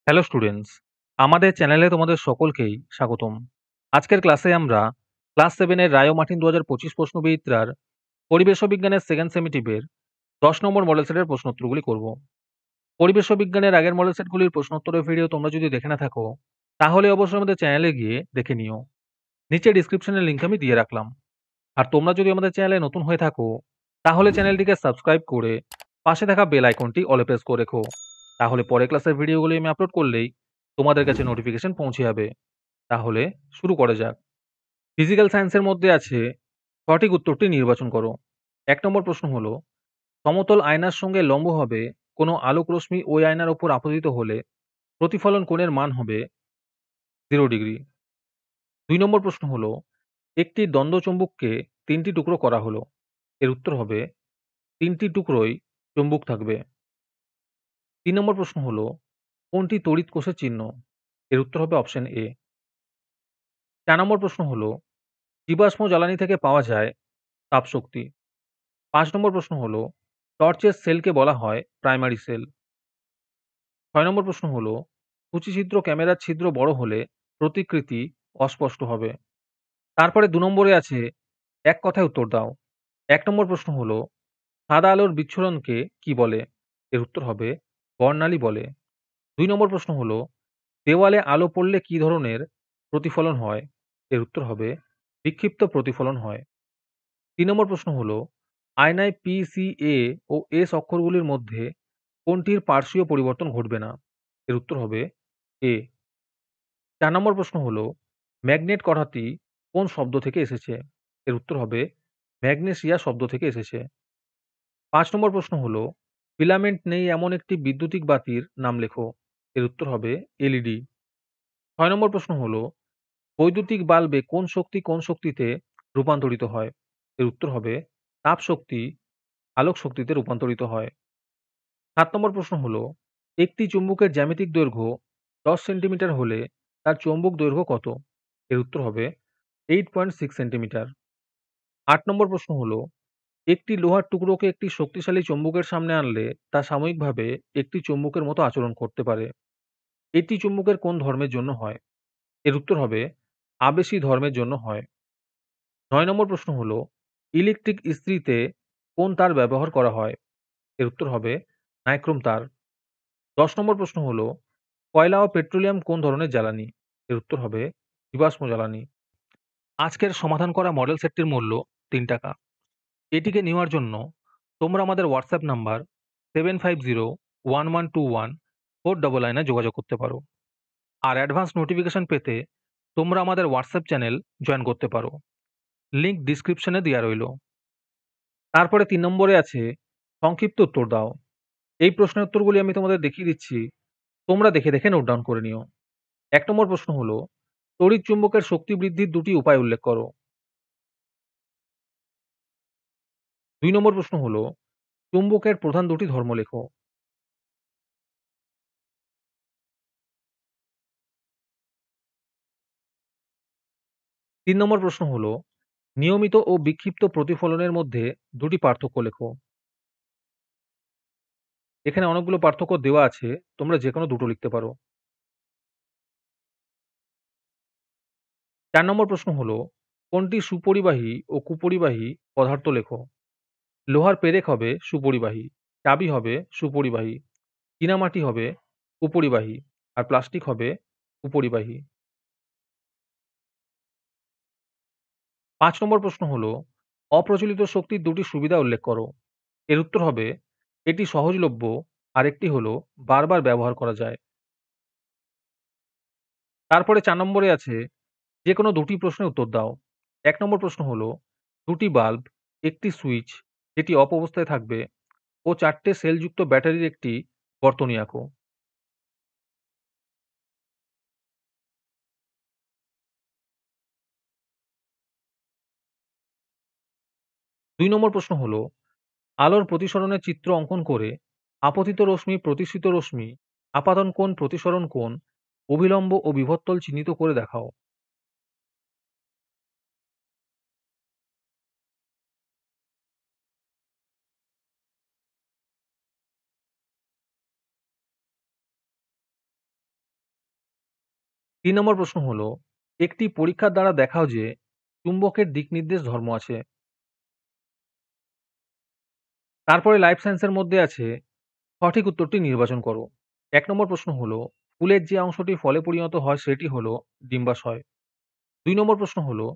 Hello students, আমাদের চ্যানেলে তোমাদের সকলকেই স্বাগতম। আজকের ক্লাসে আমরা ক্লাস 7 এর রায় ও মার্টিন ২০২৫ প্রশ্নবিচিত্রার পরিবেশ বিজ্ঞানের সেকেন্ড সেমিটিভের ১০ নম্বর মডেল সেটের প্রশ্নোত্তরগুলি করব। পরিবেশ বিজ্ঞানের আগের মডেল সেটগুলির প্রশ্নোত্তরের ভিডিও তোমরা যদি দেখে না থাকো, তাহলে অবশ্যই আমাদের চ্যানেলে গিয়ে দেখে নিও। নিচে ডিসক্রিপশনের লিঙ্ক আমি দিয়ে রাখলাম। আর তোমরা যদি আমাদের চ্যানেলে নতুন হয়ে থাকো, তাহলে চ্যানেলটিকে সাবস্ক্রাইব করে পাশে থাকা বেল আইকনটি অলে প্রেস করে রেখো। তাহলে পরে ক্লাসের ভিডিওগুলি আমি আপলোড করলেই তোমাদের কাছে নোটিফিকেশন পৌঁছে যাবে। তাহলে শুরু করা যাক। ফিজিক্যাল সায়েন্সের মধ্যে আছে সঠিক উত্তরটি নির্বাচন করো। ১ নম্বর প্রশ্ন হলো, সমতল আয়নার সঙ্গে লম্বভাবে কোনো আলোক রশ্মি ওই আয়নার উপর আপতিত হলে প্রতিফলন কোণের মান হবে 0 ডিগ্রি। ২ নম্বর প্রশ্ন হলো, একটি দ্বন্দ্বচুম্বককে ৩টি টুকরো করা হলো। এর উত্তর হবে ৩টি টুকরোই চুম্বক থাকবে। ৩ নম্বর প্রশ্ন হলো, কোনটি তড়িৎ কোষের চিহ্ন? এর উত্তর হবে অপশন এ। ৪ নম্বর প্রশ্ন হলো, জীবাশ্ম জ্বালানি থেকে পাওয়া যায় তাপশক্তি। ৫ নম্বর প্রশ্ন হলো, টর্চের সেলকে বলা হয় প্রাইমারি সেল। ৬ নম্বর প্রশ্ন হলো, সূচিছিদ্র ক্যামেরার ছিদ্র বড় হলে প্রতিকৃতি অস্পষ্ট হবে। তারপরে ২ নম্বরে আছে এক কথায় উত্তর দাও। ১ নম্বর প্রশ্ন হলো, সাদা আলোর বিচ্ছুরণকে কি বলে? এর উত্তর হবে বর্ণালী বলে। ২ নম্বর প্রশ্ন হলো, দেওয়ালে আলো পড়লে কি ধরনের প্রতিফলন হয়? এর উত্তর হবে বিক্ষিপ্ত প্রতিফলন হয়। ৩ নম্বর প্রশ্ন হলো, আয়নায় পি, সি, এ ও এস অক্ষরগুলির মধ্যে কোনটির পার্শ্বীয় পরিবর্তন ঘটবে না? এর উত্তর হবে এ। ৪ নম্বর প্রশ্ন হলো, ম্যাগনেট কথাটি কোন শব্দ থেকে এসেছে? এর উত্তর হবে ম্যাগনেসিয়া শব্দ থেকে এসেছে। ৫ নম্বর প্রশ্ন হলো, ফিলামেন্ট নেই এমন একটি বৈদ্যুতিক বাতির নাম লেখো। এর উত্তর হবে এলইডি। ৬ নম্বর প্রশ্ন হলো, বৈদ্যুতিক বাল্বে কোন শক্তিতে রূপান্তরিত হয়? এর উত্তর হবে তাপ শক্তি আলোক শক্তিতে রূপান্তরিত হয়। ৭ নম্বর প্রশ্ন হলো, একটি চুম্বকের জ্যামিতিক দৈর্ঘ্য ১০ সেন্টিমিটার হলে তার চৌম্বক দৈর্ঘ্য কত? এর উত্তর হবে 8.6 সেন্টিমিটার। ৮ নম্বর প্রশ্ন হলো, একটি লোহার টুকরোকে একটি শক্তিশালী চুম্বকের সামনে আনলে তা সাময়িকভাবে একটি চুম্বকের মতো আচরণ করতে পারে। এটি চুম্বকের কোন ধর্মের জন্য হয়? এর উত্তর হবে আবেশী ধর্মের জন্য হয়। ৯ নম্বর প্রশ্ন হলো, ইলেকট্রিক ইস্ত্রিতে কোন তার ব্যবহার করা হয়? এর উত্তর হবে নাইক্রোম তার। ১০ নম্বর প্রশ্ন হলো, কয়লা ও পেট্রোলিয়াম কোন ধরনের জ্বালানি? এর উত্তর হবে জীবাশ্ম জ্বালানি। আজকের সমাধান করা মডেল সেটটির মূল্য ৩ টাকা। এটিকে নেওয়ার জন্য তোমরা আমাদের হোয়াটসঅ্যাপ নাম্বার 7501121499 এ যোগাযোগ করতে পারো। আর অ্যাডভান্স নোটিফিকেশন পেতে তোমরা আমাদের হোয়াটসঅ্যাপ চ্যানেল জয়েন করতে পারো। লিংক ডিসক্রিপশনে দেওয়া রইল। তারপরে ৩ নম্বরে আছে সংক্ষিপ্ত উত্তর দাও। এই প্রশ্নের উত্তরগুলি আমি তোমাদের দেখিয়ে দিচ্ছি। তোমরা দেখে দেখে নোট ডাউন করে নিও। ১ নম্বর প্রশ্ন হলো, তড়িৎ চুম্বকের শক্তি বৃদ্ধির ২টি উপায় উল্লেখ করো। ২ নম্বর প্রশ্ন হলো, চুম্বকের প্রধান ২টি ধর্ম লেখো। ৩ নম্বর প্রশ্ন হলো, নিয়মিত ও বিক্ষিপ্ত প্রতিফলনের মধ্যে ২টি পার্থক্য লেখো। এখানে অনেকগুলো পার্থক্য দেওয়া আছে, তোমরা যেকোনো দুটো লিখতে পারো। ৪ নম্বর প্রশ্ন হলো, কোনটি সুপরিবাহী ও কুপরিবাহী পদার্থ লেখো। লোহার পেরেক হবে সুপরিবাহী, চাবি হবে সুপরিবাহী, চীনামাটি হবে কুপরিবাহী, আর প্লাস্টিক হবে কুপরিবাহী। ৫ নম্বর প্রশ্ন হলো, অপ্রচলিত শক্তির ২টি সুবিধা উল্লেখ করো। এর উত্তর হবে এটি সহজলভ্য, আর একটি হলো বারবার ব্যবহার করা যায়। তারপরে ৪ নম্বরে আছে যেকোনো ২টি প্রশ্নের উত্তর দাও। ১ নম্বর প্রশ্ন হলো, ২টি বাল্ব, একটি সুইচ যেটি অফ অবস্থায় থাকবে ও ৪টে সেলযুক্ত ব্যাটারির একটি বর্তনী আঁকো। ২ নম্বর প্রশ্ন হলো, আলোর প্রতিসরণের চিত্র অঙ্কন করে আপতিত রশ্মি, প্রতিসৃত রশ্মি, আপাতন কোণ, প্রতিসরণ কোণ, অভিলম্ব ও বিভবতল চিহ্নিত করে দেখাও। 3 নম্বর প্রশ্ন হলো, একটি পরীক্ষার দ্বারা দেখাও যে চুম্বকের দিকনির্দেশ ধর্ম আছে। তারপরে লাইফ সায়েন্সের মধ্যে আছে সঠিক উত্তরটি নির্বাচন করো। ১ নম্বর প্রশ্ন হলো, ফুলের যে অংশটি ফলে পরিণত হয় সেটি হলো ডিম্বাশয়। ২ নম্বর প্রশ্ন হলো,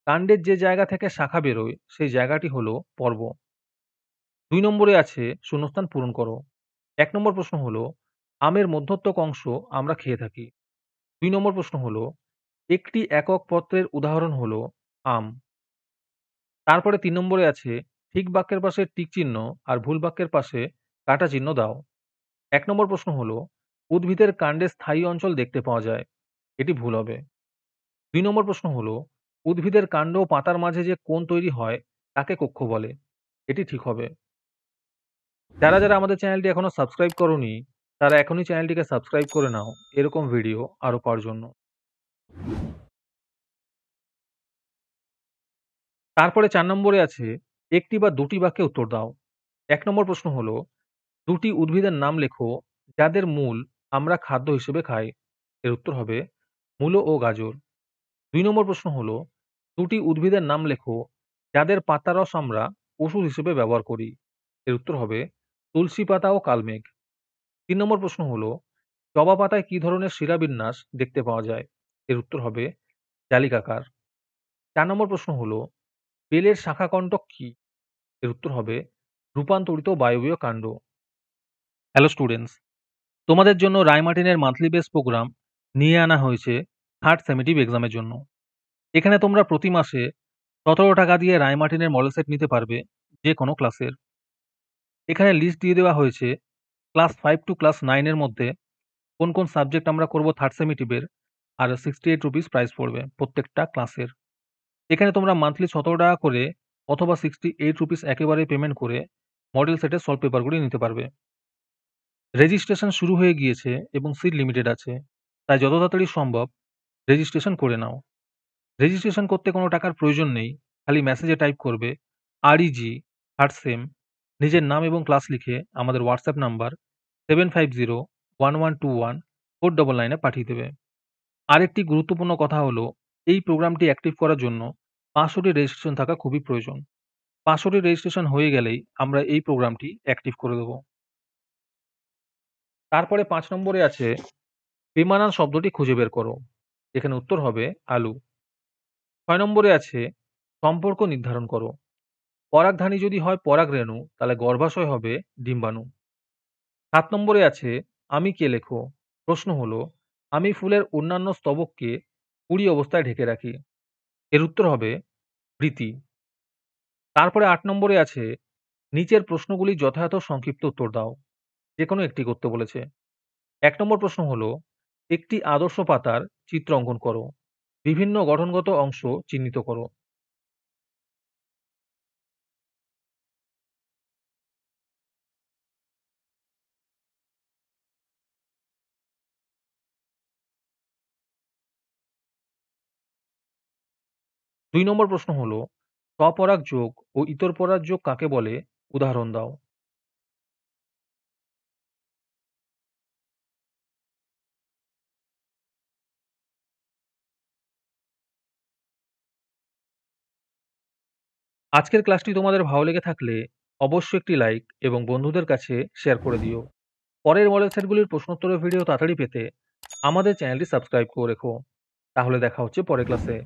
কাণ্ডের যে জায়গা থেকে শাখা বেরোয় সেই জায়গাটি হলো পর্ব। ২ নম্বরে আছে শূন্যস্থান পূরণ করো। ১ নম্বর প্রশ্ন হলো, আমের মধ্যত্বক অংশ আমরা খেয়ে থাকি। ২ নম্বর প্রশ্ন হলো, একটি একক পত্রের উদাহরণ হলো আম। তারপরে ৩ নম্বরে আছে ঠিক বাক্যের পাশে টিক চিহ্ন আর ভুল বাক্যের পাশে কাটা চিহ্ন দাও। ১ নম্বর প্রশ্ন হলো, উদ্ভিদের কাণ্ডে স্থায়ী অঞ্চল দেখতে পাওয়া যায়। এটি ভুল হবে। ২ নম্বর প্রশ্ন হলো, উদ্ভিদের কাণ্ড ও পাতার মাঝে যে কোণ তৈরি হয় তাকে কক্ষ বলে। এটি ঠিক হবে। যারা আমাদের চ্যানেলটি এখনো সাবস্ক্রাইব করোনি, তারা এখনই চ্যানেলটিকে সাবস্ক্রাইব করে নাও এরকম ভিডিও আরো পাওয়ার জন্য। তারপরে ৪ নম্বরে আছে একটি বা দুটি বাক্যে উত্তর দাও। ১ নম্বর প্রশ্ন হলো, দুটি উদ্ভিদের নাম লেখো যাদের মূল আমরা খাদ্য হিসেবে খাই। এর উত্তর হবে মূলো ও গাজর। ২ নম্বর প্রশ্ন হলো, দুটি উদ্ভিদের নাম লেখো যাদের পাতার রস আমরা ওষুধ হিসেবে ব্যবহার করি। এর উত্তর হবে তুলসী পাতা ও কালমেঘ। ৩ নম্বর প্রশ্ন হলো, জবা পাতায় কি ধরনের শিরাবিন্যাস দেখতে পাওয়া যায়? এর উত্তর হবে জালিকাকার। ৪ নম্বর প্রশ্ন হলো, বেলের শাখাকণ্টক কি? এর উত্তর হবে রূপান্তরিত বায়বীয় কাণ্ড। হ্যালো স্টুডেন্টস, তোমাদের জন্য রায়মার্টিনের মান্থলি বেস প্রোগ্রাম নিয়ে আনা হয়েছে থার্ড সেমেটিভ এক্সামের জন্য। এখানে তোমরা প্রতি মাসে ১৭ টাকা দিয়ে রায়মার্টিনের মডেল সেট নিতে পারবে যে কোনো ক্লাসের। এখানে লিস্ট দিয়ে দেওয়া হয়েছে ক্লাস 5 টু ক্লাস 9 এর মধ্যে কোন কোন সাবজেক্ট আমরা করব থার্ড সেমেটিভের, আর 68 রুপিস প্রাইস পড়বে প্রত্যেকটা ক্লাসের। এখানে তোমরা মান্থলি ১৭ টাকা করে অথবা 68 রুপিস একেবারে পেমেন্ট করে মডেল সেটের সলভ পেপারগুলি নিতে পারবে। রেজিস্ট্রেশন শুরু হয়ে গিয়েছে এবং সিট লিমিটেড আছে, তাই যত তাড়াতাড়ি সম্ভব রেজিস্ট্রেশন করে নাও। রেজিস্ট্রেশন করতে কোনো টাকার প্রয়োজন নেই, খালি মেসেজে টাইপ করবে REG থার্ড সেম, নিজের নাম এবং ক্লাস লিখে আমাদের হোয়াটসঅ্যাপ নাম্বার 7501121499 এ পাঠিয়ে দেবে। আরেকটি গুরুত্বপূর্ণ কথা হলো, এই প্রোগ্রামটি অ্যাক্টিভ করার জন্য ৫০০টি রেজিস্ট্রেশন থাকা খুবই প্রয়োজন। ৫০০টি রেজিস্ট্রেশন হয়ে গেলেই আমরা এই প্রোগ্রামটি অ্যাক্টিভ করে দেব। তারপরে ৫ নম্বরে আছে বেমানান শব্দটি খুঁজে বের করো। এখানে উত্তর হবে আলু। ৬ নম্বরে আছে সম্পর্ক নির্ধারণ করো। পরাগধানী যদি হয় পরাগরেণু তাহলে গর্ভাশয় হবে ডিম্বাণু। ৭ নম্বরে আছে আমি কে লেখো। প্রশ্ন হলো, আমি ফুলের অন্যান্য স্তবককে কুঁড়ি অবস্থায় ঢেকে রাখি। এর উত্তর হবে বৃতি। তারপরে ৮ নম্বরে আছে নিচের প্রশ্নগুলি যথাযথ সংক্ষিপ্ত উত্তর দাও। যেকোনো একটি করতে বলেছে। ১ নম্বর প্রশ্ন হলো, একটি আদর্শ পাতার চিত্র অঙ্কন করো। বিভিন্ন গঠনগত অংশ চিহ্নিত করো। ২ নম্বর প্রশ্ন হলো, স্বপরাগ যোগ ও ইতর পরাগ যোগ কাকে বলে উদাহরণ দাও। আজকের ক্লাসটি তোমাদের ভালো লেগে থাকলে অবশ্যই একটি লাইক এবং বন্ধুদের কাছে শেয়ার করে দিও। পরের মডেল সেটগুলির প্রশ্নোত্তরের ভিডিও তাড়াতাড়ি পেতে আমাদের চ্যানেলটি সাবস্ক্রাইব করে রেখো। তাহলে দেখা হচ্ছে পরের ক্লাসে।